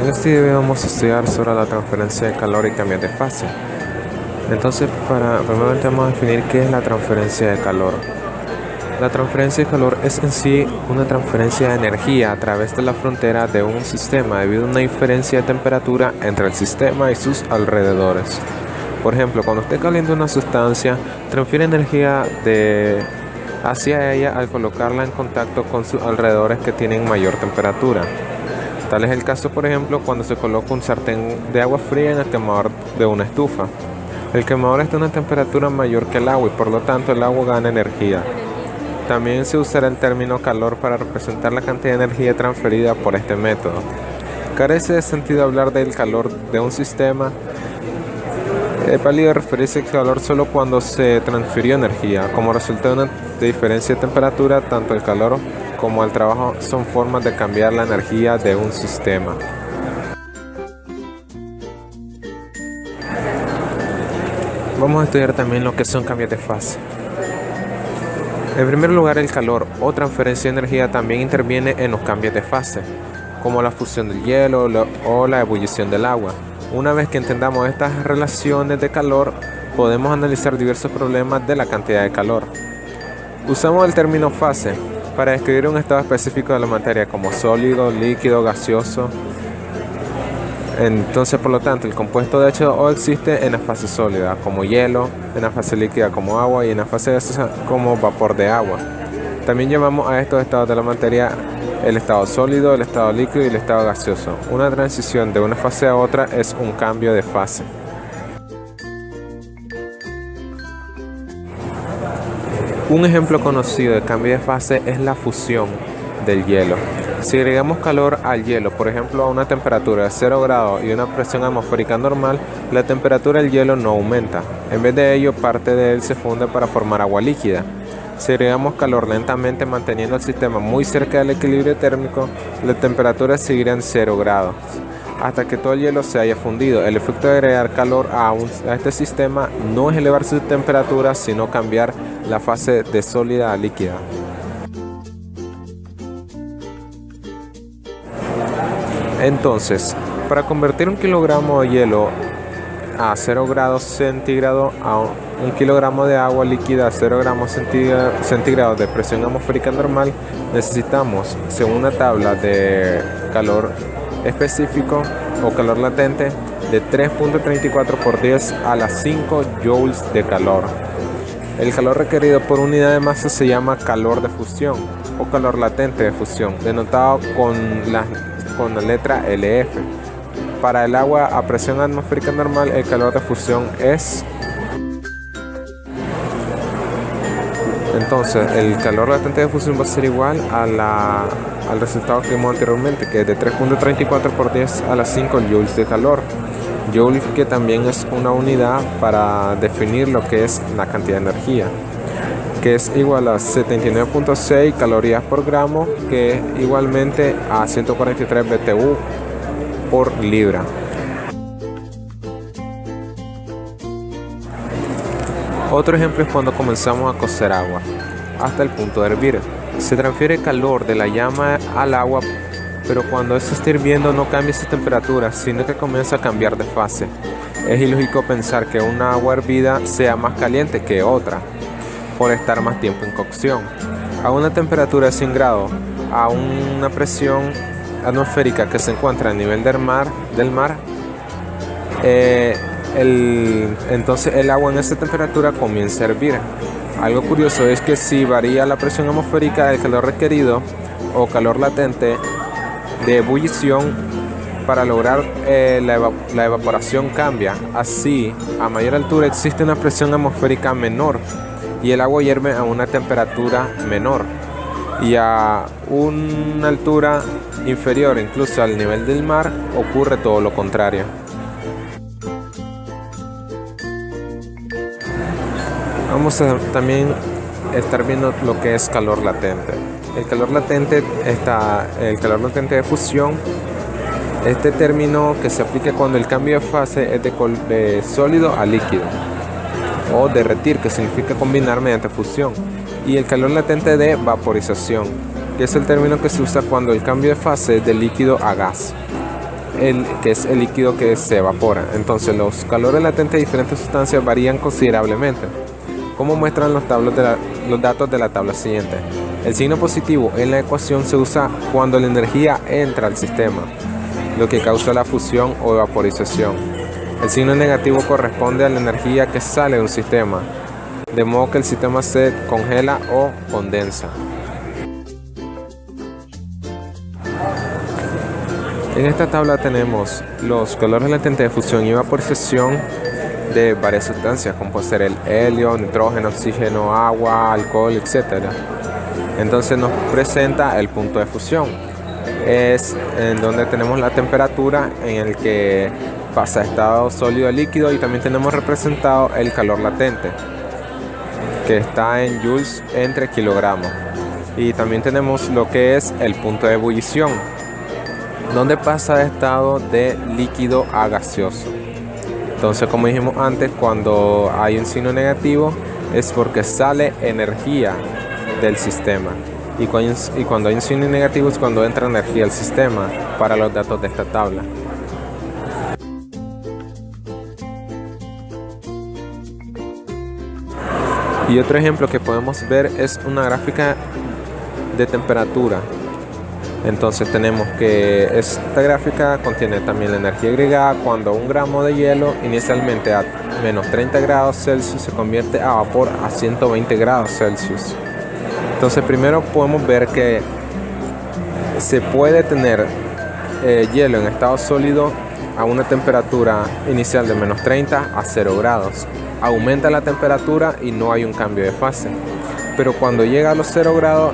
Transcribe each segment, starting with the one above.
En este video vamos a estudiar sobre la transferencia de calor y cambios de fase. Entonces, primeramente vamos a definir qué es la transferencia de calor. La transferencia de calor es en sí una transferencia de energía a través de la frontera de un sistema debido a una diferencia de temperatura entre el sistema y sus alrededores. Por ejemplo, cuando usted calienta una sustancia, transfiere energía hacia ella al colocarla en contacto con sus alrededores que tienen mayor temperatura. Tal es el caso, por ejemplo, cuando se coloca un sartén de agua fría en el quemador de una estufa. El quemador está a una temperatura mayor que el agua y por lo tanto el agua gana energía. También se usará el término calor para representar la cantidad de energía transferida por este método. Carece de sentido hablar del calor de un sistema. Es válido referirse al calor solo cuando se transfirió energía. Como resultado de una diferencia de temperatura, tanto el calor como el trabajo son formas de cambiar la energía de un sistema. Vamos a estudiar también lo que son cambios de fase. En primer lugar, el calor o transferencia de energía también interviene en los cambios de fase, como la fusión del hielo o la ebullición del agua. Una vez que entendamos estas relaciones de calor, podemos analizar diversos problemas de la cantidad de calor. Usamos el término fase para describir un estado específico de la materia como sólido, líquido, gaseoso. Entonces, por lo tanto, el compuesto de hecho o existe en la fase sólida como hielo, en la fase líquida como agua y en la fase gaseosa como vapor de agua. También llamamos a estos estados de la materia el estado sólido, el estado líquido y el estado gaseoso. Una transición de una fase a otra es un cambio de fase. Un ejemplo conocido de cambio de fase es la fusión del hielo. Si agregamos calor al hielo, por ejemplo a una temperatura de 0 grados y una presión atmosférica normal, la temperatura del hielo no aumenta. En vez de ello, parte de él se funde para formar agua líquida. Si agregamos calor lentamente manteniendo el sistema muy cerca del equilibrio térmico, la temperatura seguirá en 0 grados, hasta que todo el hielo se haya fundido. El efecto de agregar calor a este sistema no es elevar su temperatura, sino cambiar la fase de sólida a líquida. Entonces, para convertir 1 kilogramo de hielo a 0 grados centígrados a 1 kilogramo de agua líquida a 0 gramos centígrados de presión atmosférica normal, necesitamos, según una tabla de calor específico o calor latente, de 3.34 por 10 a las 5 joules de calor. El calor requerido por unidad de masa se llama calor de fusión o calor latente de fusión, denotado con la letra LF. Para el agua a presión atmosférica normal, el calor de fusión es... Entonces, el calor latente de fusión va a ser igual al resultado que vimos anteriormente, que es de 3.34 por 10 a las 5 joules de calor. Joule, que también es una unidad para definir lo que es la cantidad de energía, que es igual a 79.6 calorías por gramo, que es igualmente a 143 BTU por libra. Otro ejemplo es cuando comenzamos a cocer agua hasta el punto de hervir. Se transfiere calor de la llama al agua, pero cuando esto está hirviendo no cambia su temperatura, sino que comienza a cambiar de fase. Es ilógico pensar que una agua hervida sea más caliente que otra, por estar más tiempo en cocción. A una temperatura de 100 grados, a una presión atmosférica que se encuentra a nivel del mar, entonces el agua en esta temperatura comienza a hervir. Algo curioso es que si varía la presión atmosférica, el calor requerido o calor latente de ebullición para lograr la evaporación cambia. Así, a mayor altura existe una presión atmosférica menor y el agua hierve a una temperatura menor, y a una altura inferior, incluso al nivel del mar, ocurre todo lo contrario. Vamos a también estar viendo lo que es calor latente. El calor latente de fusión, este término que se aplica cuando el cambio de fase es de sólido a líquido, o derretir, que significa combinar mediante fusión, y el calor latente de vaporización, que es el término que se usa cuando el cambio de fase es de líquido a gas. que es el líquido que se evapora. Entonces los calores latentes de diferentes sustancias varían considerablemente, como muestran los datos de la tabla siguiente. El signo positivo en la ecuación se usa cuando la energía entra al sistema, lo que causa la fusión o vaporización. El signo negativo corresponde a la energía que sale de un sistema, de modo que el sistema se congela o condensa. En esta tabla tenemos los calores latentes de fusión y vaporización de varias sustancias, como puede ser el helio, nitrógeno, oxígeno, agua, alcohol, etc. Entonces nos presenta el punto de fusión. Es en donde tenemos la temperatura en el que pasa de estado sólido a líquido, y también tenemos representado el calor latente, que está en joules entre kilogramos. Y también tenemos lo que es el punto de ebullición, donde pasa de estado de líquido a gaseoso. Entonces, como dijimos antes, cuando hay un signo negativo es porque sale energía del sistema, y cuando hay un signo negativo es cuando entra energía al sistema, para los datos de esta tabla. Y otro ejemplo que podemos ver es una gráfica de temperatura. Entonces tenemos que esta gráfica contiene también la energía agregada cuando 1 gramo de hielo inicialmente a menos 30 grados Celsius se convierte a vapor a 120 grados Celsius. Entonces primero podemos ver que se puede tener hielo en estado sólido a una temperatura inicial de menos 30 a 0 grados. Aumenta la temperatura y no hay un cambio de fase. Pero cuando llega a los 0 grados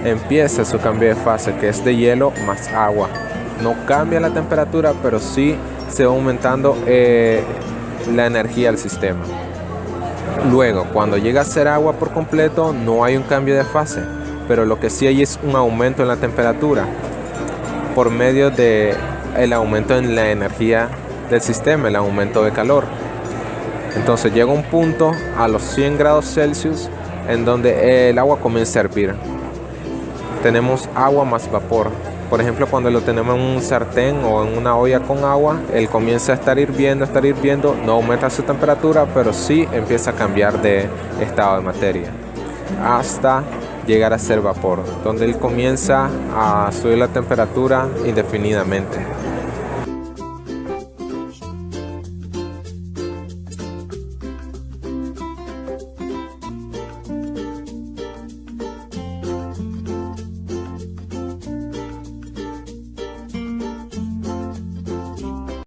empieza su cambio de fase, que es de hielo más agua. No cambia la temperatura, pero sí se va aumentando la energía del sistema. Luego, cuando llega a ser agua por completo, no hay un cambio de fase, pero lo que sí hay es un aumento en la temperatura por medio de el aumento en la energía del sistema, el aumento de calor. Entonces llega un punto a los 100 grados Celsius en donde el agua comienza a hervir. Tenemos agua más vapor. Por ejemplo, cuando lo tenemos en un sartén o en una olla con agua, él comienza a estar hirviendo, no aumenta su temperatura, pero sí empieza a cambiar de estado de materia hasta llegar a ser vapor, donde él comienza a subir la temperatura indefinidamente.